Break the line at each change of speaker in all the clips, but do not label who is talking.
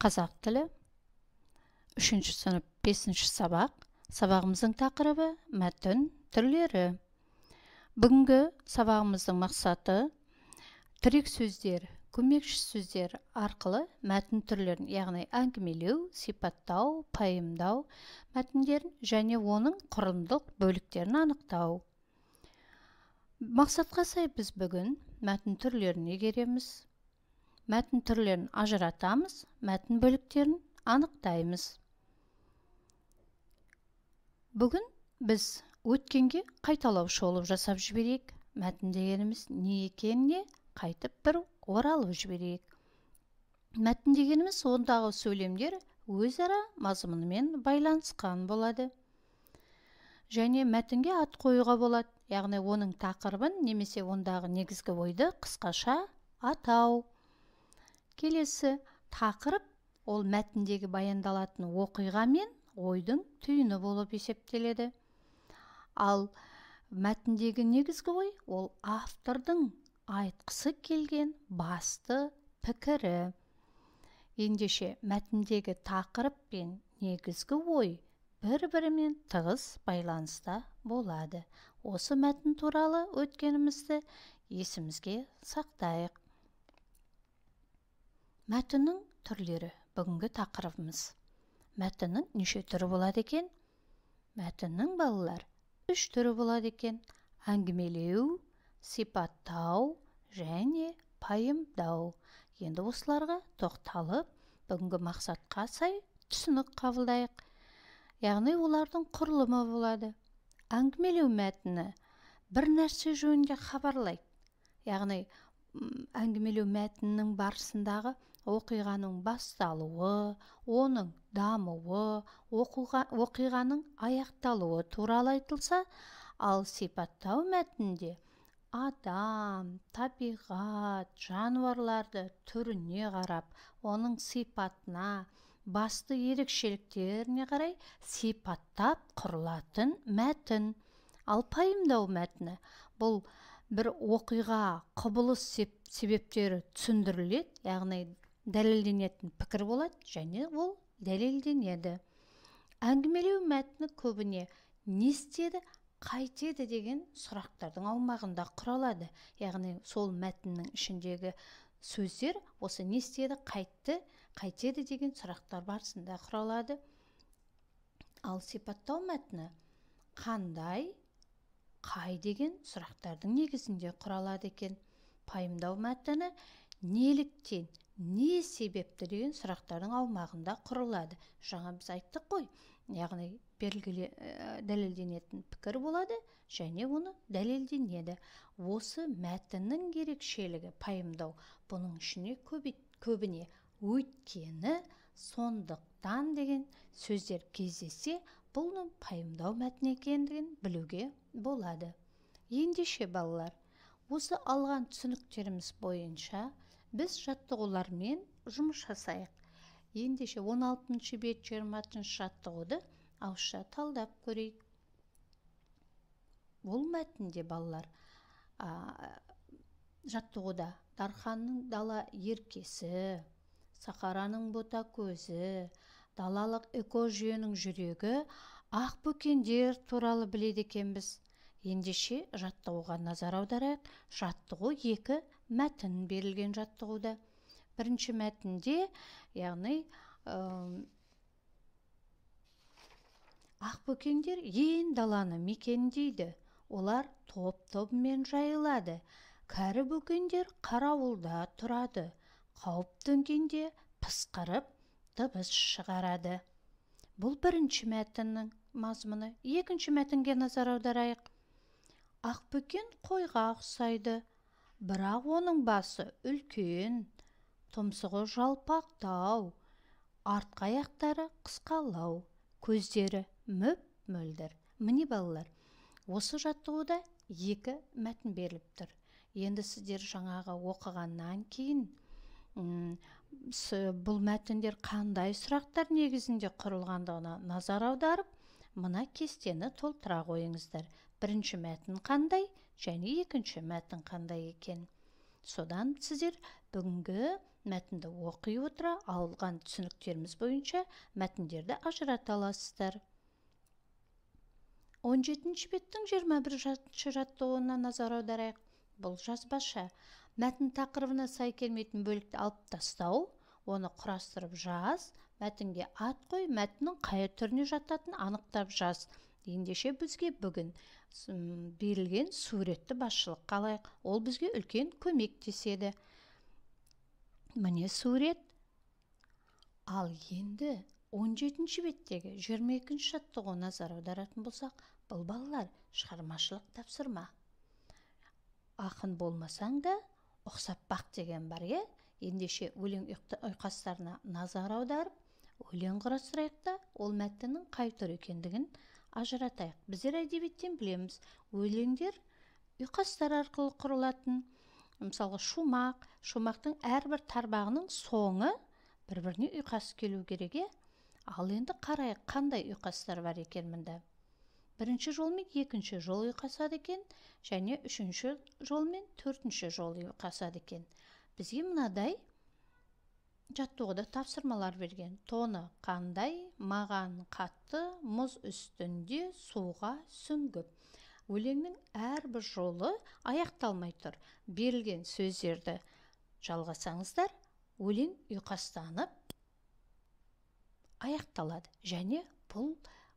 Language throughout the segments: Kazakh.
Қазақ тілі 3 сынып 5 сабақ. Сабағымыздың тақырыбы мәтін түрлері. Бүгінгі сабағымыздың мақсаты тірек сөздер, көмекші сөздер арқылы мәтін түрлерін, яғни әңгімелеу, сипаттау, пайымдау мәтіндерін және оның құрылымдық бөліктерін анықтау. Мақсатқа сай біз бүгін мәтін түрлерін игереміз. Мәтін түрлерін ажыратамыз, мәтін бөліктерін анықтаймыз. Бүгін біз өткенге қайталаушы болып жасап жіберейік. Мәтін дегеніміз не екеніне қайтып бір оралып жіберейік. Мәтін дегеніміз ондағы сөйлемдер өзара мазмұнымен байланысқан болады. Және мәтінге ат қоюға болады, яғни оның тақырыбын немесе ондағы негізгі ойды қысқаша атау. Келесі тақырып ол мәтіндегі баяндалатын оқиға мен ойдың түйіні болып есептеледі. Ал мәтіндегі негізгі ой ол автордың айтқысы келген басты пікірі. Ендеше мәтіндегі тақырып пен негізгі ой бір-бірімен тығыз байланыста болады. Осы мәтін туралы өткенімізді есімізге сақтайық. Мәтіннің түрлері бүгінгі тақырыбымыз. Мәтіннің неше түрі болады екен? Мәтіннің балалар 3 түрі болады екен. Әңгімелеу, сипаттау және пайымдау. Енді осыларға тоқталып, бүгінгі мақсатқа сай түсінік қабылдайық. Яғни олардың құрылымы болады. Әңгімелеу мәтіні бір нәрсе жөнінде хабарлайды. Яғни әңгімелеу мәтінінің барысындағы оқиғаның басталуы, оның дамуы, оқиғаның аяқталуы туралы айтылса, ал сипаттау мәтінінде адам, табиғат, жануарларды түріне қарап, оның сипатына, басты ерекшеліктеріне қарай сипаттап құрылатын мәтін. Ал пайымдау мәтіні бұл бір оқиға, құбылыс себептері түсіндіріледі, яғни дәлелденетін пікір болады және ол дәлелденеді. Әңгімелеу мәтіні көбіне не істеді, қайтеді деген сұрақтардың аумағында құралады. Яғни сол мәтіннің ішіндегі сөздер осы не істеді, қайтеді деген сұрақтар барысында құралады. Ал сипаттау мәтіні қандай, қай деген сұрақтардың негізінде құралады екен. Пайымдау мәтіні неліктен, не себепті деген сұрақтардың аумағында құрылады. Жаңа біз айттық қой, яғни белгілі дәлелденетін пікір болады және оны дәлелденеді. Осы мәтіннің ерекшелігі пайымдау. Бұның ішіне көбіне өйткені, сондықтан деген сөздер кездессе, бұның пайымдау мәтін екендігін білуге болады. Ендеше балалар, осы алған түсініктеріміз бойынша біз жаттығулармен жұмыс жасайық. Ендеше 16-шы бет 26-шы жаттығуды ауызша талдап көрейік. Бұл мәтінде балалар жаттығуда Дарханның дала еркесі, Сахараның бота көзі, далалық экожүйенің жүрегі, ақ бөкендер туралы біледі екенбіз. Ендеше жаттығуға назар аударайық. Жаттығу 2 мәтін берілген жаттығуда. Бірінші мәтінде, яғни ақ бөкендер ен даланы мекендейді. Олар топ-тобымен жайылады. Кәрі бөкендер қарауылда тұрады. Қауіп төнгенде пысқырып, дыбыс шығарады. Бұл бірінші мәтіннің мазмұны. Екінші мәтінге назар аударайық. Ақбөкен қойға ұқсайды, бірақ оның басы үлкен, тұмсығы жалпақтау, артқы аяқтары қысқалау, көздері мөп-мөлдір. Міне балалар, осы жаттығуда 2 мәтін беріліп тұр. Енді сіздер жаңағы оқығаннан кейін бұл мәтіндер қандай сұрақтар негізінде құрылғандығына назар аударып, мына кестені толтыра қойыңыздар. Бірінші мәтін қандай және екінші мәтін қандай екен. Содан сіздер бүгінгі мәтінді оқи отыра алған түсініктеріміз бойынша мәтіндерді ажырата аласыздар. 17-ші беттің 21-ші жаттығуына назар аударайық. Бұл жазбаша. Мәтін тақырыбына сай келмейтін бөлікті алып тастау, оны құрастырып жаз, мәтінге ат қой, мәтіннің қай түріне жататынын анықтап жаз. Ендеше бізге бүгін берілген суретті басшылыққа алайық. Ол бізге үлкен көмектеседі. Міне сурет. Ал енді 17-ші беттегі 22-ші жаттығуға назар аударатын болсақ, бұл балалар шығармашылық тапсырма. Ақын болмасаң да ұқсап бақ деген бар, е? Ендеше өлең ұйқастарына назар аударып, өлең құрастырайық та, ол мәтіннің қай түрі екендігін ажыратайық. Біздер әдебиеттен білеміз, өлеңдер ұйқастар арқылы құрылатын. Мысалға шумақтың әрбір тармағының соңы бір-біріне ұйқас келу керек. Ал енді қарайық, қандай ұйқастар бар екен мұнда. Бірінші жол мен екінші жол ұйқасады екен, және үшінші жол мен төртінші жол ұйқасады екен. Бізге мынадай жаттығуда тапсырмалар берген. Тоны қандай, маған қатты, мұз үстінде суға сүңгіп. Өлеңнің әрбір жолы аяқталмай тұр. Берілген сөздерді жалғасаңыздар, өлең ұйқастанып аяқталады. Және бұл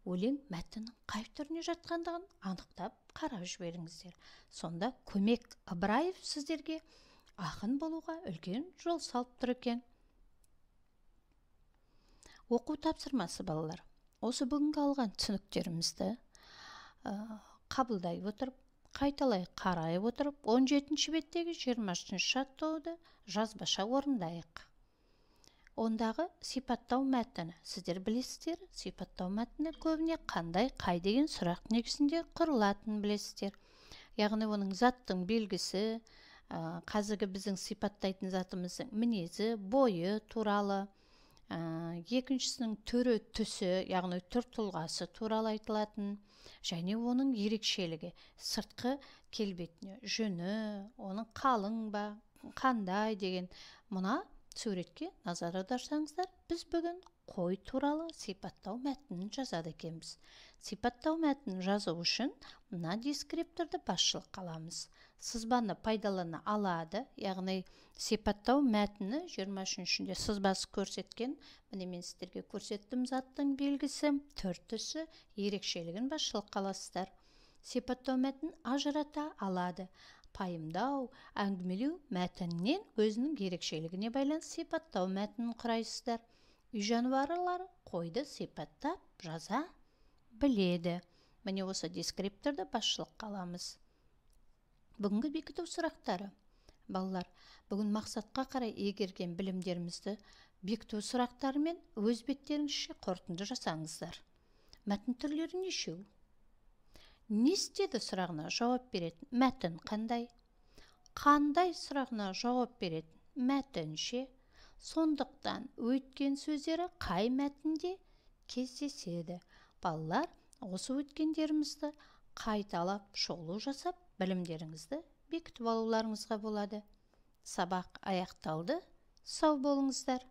өлең мәтіннің қай түріне жатқандығын анықтап қарап жіберіңіздер. Сонда көмек Ыбыраев сіздерге ақын болуға үлкен жол салып тұр екен. Оқу тапсырмасы балалар. Осы бүгінгі алған түсініктерімізді қабылдай отырып, қайталай қарай отырып, 17-ші беттегі 20-ші жаттығуды жазбаша орындайық. Ондағы сипаттау мәтіні. Сіздер білесіздер, сипаттау мәтіні көбіне қандай, қай деген сұрақ негізінде құрылатын білесіздер. Яғни оның заттың белгісі, қазіргі біздің сипаттайтын затымыздың мінезі, бойы туралы, екіншісінің түрі, түсі, яғни түр тұлғасы туралы айтылатын, және оның ерекшелігі, сыртқы келбетіне, жүні, оның қалың ба, қандай деген. Мұна суретке назар аударсаңыздар, біз бүгін қой туралы сипаттау мәтінін жазады екенбіз. Сипаттау мәтінін жазу үшін мына дескрипторды басшылыққа аламыз. Сызбаны пайдалана алады, яғни сипаттау мәтіні 23-шінде сызбасы көрсеткен. Міне мен сіздерге көрсеттім заттың белгісі, түр түсі, ерекшелігін басшылыққа аласыздар. Сипаттау мәтінін ажырата алады. Пайымдау, әңгімелеу мәтіннен өзінің ерекшелігіне байланысты сипаттау мәтінін құрайсыздар. Үй жануарлары қойды сипаттап жаза біледі. Міне осы дескрипторды басшылыққа аламыз. Бүгінгі бекіту сұрақтары. Балалар, бүгін мақсатқа қарай егерген білімдерімізді бекіту сұрақтарымен өз беттеріңізше қорытынды жасаңыздар. Мәтін түрлері нешеу? Не істеді сұрағына жауап беретін мәтін қандай? Қандай сұрағына жауап беретін мәтінше? Сондықтан өткен сөздері қай мәтінде кездеседі? Балалар, осы өткендерімізді қайталап шолу жасап, білімдеріңізді бекітіп алуларыңызға болады. Сабақ аяқталды. Сау болыңыздар.